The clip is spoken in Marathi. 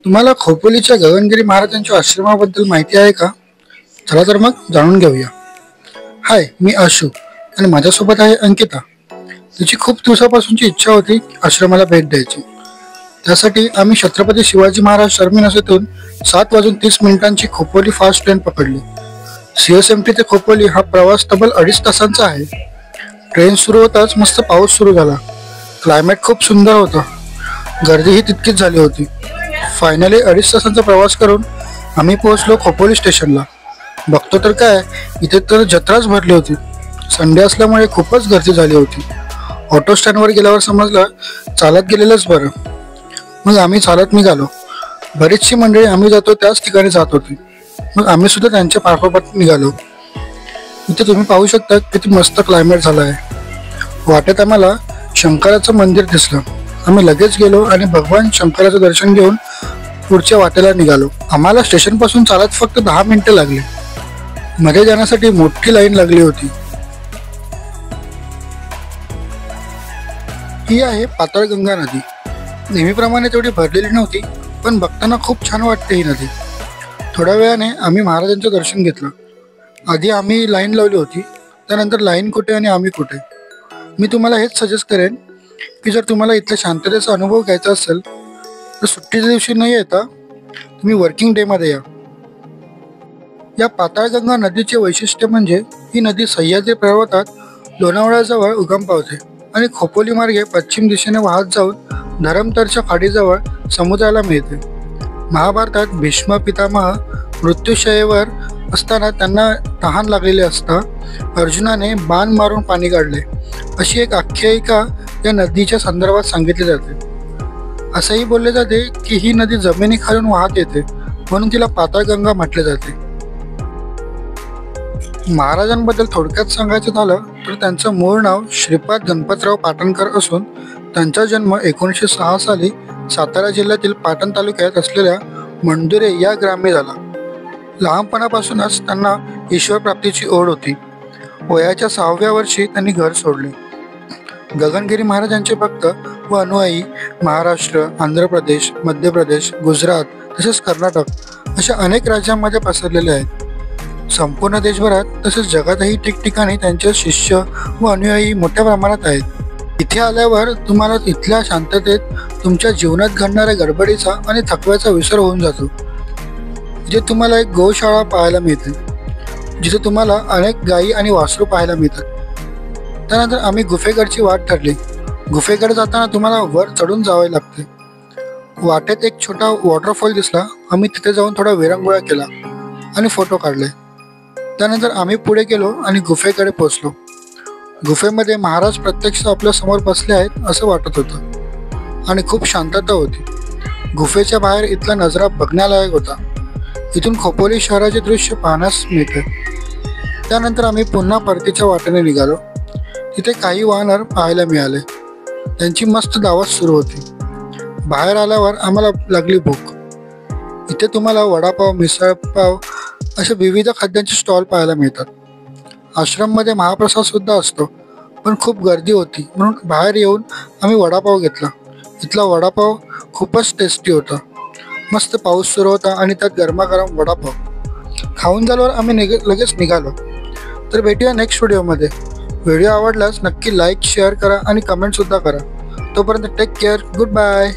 तुम्हाला खोपोलीच्या गगनगिरी महाराजांच्या आश्रमाबद्दल माहिती आहे का? चला तर मग जाणून घेऊया. हाय, मी आशू आणि माझ्यासोबत आहे अंकिता. तिची खूप दिवसापासूनची इच्छा होती आश्रमाला भेट द्यायची. त्यासाठी आम्ही छत्रपती शिवाजी महाराज टर्मिनस येथून 7:30 खोपोली फास्ट ट्रेन पकडली. CSMT ते खोपोली हा प्रवास तब्बल 2.5 तासांचा आहे. ट्रेन सुरू होताच मस्त पाऊस सुरू झाला. क्लायमेट खूप सुंदर होता. गर्दीही तितकीच झाली होती. फायनली 2.5 तासांचा प्रवास करून आम्ही पोहोचलो खोपोली स्टेशनला. बघतो तर काय, इथे तर जत्राच भरली होती. संडे असल्यामुळे खूपच गर्दी झाली होती. ऑटो स्टँडवर गेल्यावर समजलं चालत गेलेलंच बरं. मग आम्ही चालत निघालो. बरीचशी मंडळी आम्ही जातो त्याच ठिकाणी जात होती. मग आम्ही सुद्धा त्यांच्या पाठोपाठ निघालो. इथे तुम्ही पाहू शकता किती मस्त क्लायमेट झालं आहे. वाटेत आम्हाला शंकराचं मंदिर दिसलं. आम्ही लगेच गेलो आणि भगवान शंकराचं दर्शन घेऊन पुढच्या वाटेला निघालो. आम्हाला स्टेशनपासून चालत फक्त 10 मिनिटं लागली. मध्ये जाण्यासाठी मोठी लाईन लागली होती. ही आहे पाताळगंगा नदी. नेहमीप्रमाणे तेवढी भरलेली नव्हती, पण बघताना खूप छान वाटते ही नदी. थोड्या वेळाने आम्ही महाराजांचं दर्शन घेतलं. आधी आम्ही लाईन लावली होती, त्यानंतर लाईन कुठे आणि आम्ही कुठे. मी तुम्हाला हेच सजेस्ट करेन की जर तुम्हाला इथल्या शांततेचा अनुभव घ्यायचा असेल तर सुट्टीच्या दिवशी न येता तुम्ही वर्किंग डेमध्ये या. या पाताळगंगा नदीचे वैशिष्ट्य म्हणजे ही नदी सह्याद्री पर्वतात लोणावळ्याजवळ उगम पावते आणि खोपोली मार्गे पश्चिम दिशेने वाहत जाऊन धरमतरच्या खाडीजवळ समुद्राला मिळते. महाभारतात भीष्म पितामह मृत्यूशय्येवर असताना त्यांना तहान लागलेले असता अर्जुनाने बाण मारून पाणी काढले, अशी एक आख्यायिका या नदीच्या संदर्भात सांगितली जाते. असंही बोलले जाते की ही नदी जमिनीखालून वाहत येते, म्हणून तिला पाताळगंगा म्हटले जाते. महाराजांबद्दल थोडक्यात सांगायचं झालं तर त्यांचं मूळ नाव श्रीपाद गणपतराव पाटणकर असून त्यांचा जन्म 1906 साली सातारा जिल्ह्यातील पाटण तालुक्यात असलेल्या मंडुरे या ग्रामी झाला. लहानपणापासूनच त्यांना ईश्वर प्राप्तीची ओढ होती. वयाच्या 6व्या वर्षी त्यांनी घर सोडले. गगनगिरी महाराजांचे भक्त व अनुयायी महाराष्ट्र, आंध्र प्रदेश, मध्य प्रदेश, गुजरात तसेच कर्नाटक अशा अनेक राज्यांमध्ये पसरलेले आहेत. संपूर्ण देशभरात तसेच जगातही ठिकठिकाणी त्यांचे शिष्य व अनुयायी मोठ्या प्रमाणात आहेत. इथे आल्यावर तुम्हाला इथल्या शांततेत तुमच्या जीवनात घडणाऱ्या गडबडीचा आणि थकव्याचा विसर होऊन जातो. इथे तुम्हाला एक गोशाळा पाहायला मिळते, जिथे तुम्हाला अनेक गायी आणि वासरू पाहायला मिळतात. त्यानंतर आम्ही गुफेकडची वाट ठरली. गुफेकडे जाताना तुम्हाला वर चढून जावे लागते. वाटेत एक छोटा वॉटरफॉल दिसला. आम्ही तिथे जाऊन थोडा विरंगुळा केला आणि फोटो काढले. त्यानंतर आम्ही पुढे गेलो आणि गुफेकडे पोहोचलो. गुफेमध्ये महाराज प्रत्यक्ष आपल्या समोर बसले आहेत असं वाटत होतं आणि खूप शांतता होती. गुफेच्या बाहेर इथला नजारा बघण्यालायक होता. इथून खोपोली शहराचे दृश्य पाहण्यास मिळते. त्यानंतर आम्ही पुन्हा परतीच्या वाटेने निघालो. तिथे काही वाहनर पाहायला मिळाले. त्यांची मस्त दावत सुरू होती. बाहेर आल्यावर आम्हाला लागली भूक. इथे तुम्हाला वडापाव, मिसळपाव अशा विविध खाद्यांचे स्टॉल पाहायला मिळतात. आश्रममध्ये महाप्रसाद सुद्धा असतो, पण खूप गर्दी होती म्हणून बाहेर येऊन आम्ही वडापाव घेतला. इथला वडापाव खूपच टेस्टी होता. मस्त पाऊस सुरू होता आणि त्यात गरमागरम वडापाव खाऊन झाल्यावर आम्ही लगेच निघालो. तर भेटूया नेक्स्ट व्हिडिओमध्ये. व्हिडिओ आवडल्यास नक्की लाईक, शेअर करा आणि कमेंटसुद्धा करा. तोपर्यंत टेक केअर. Good bye.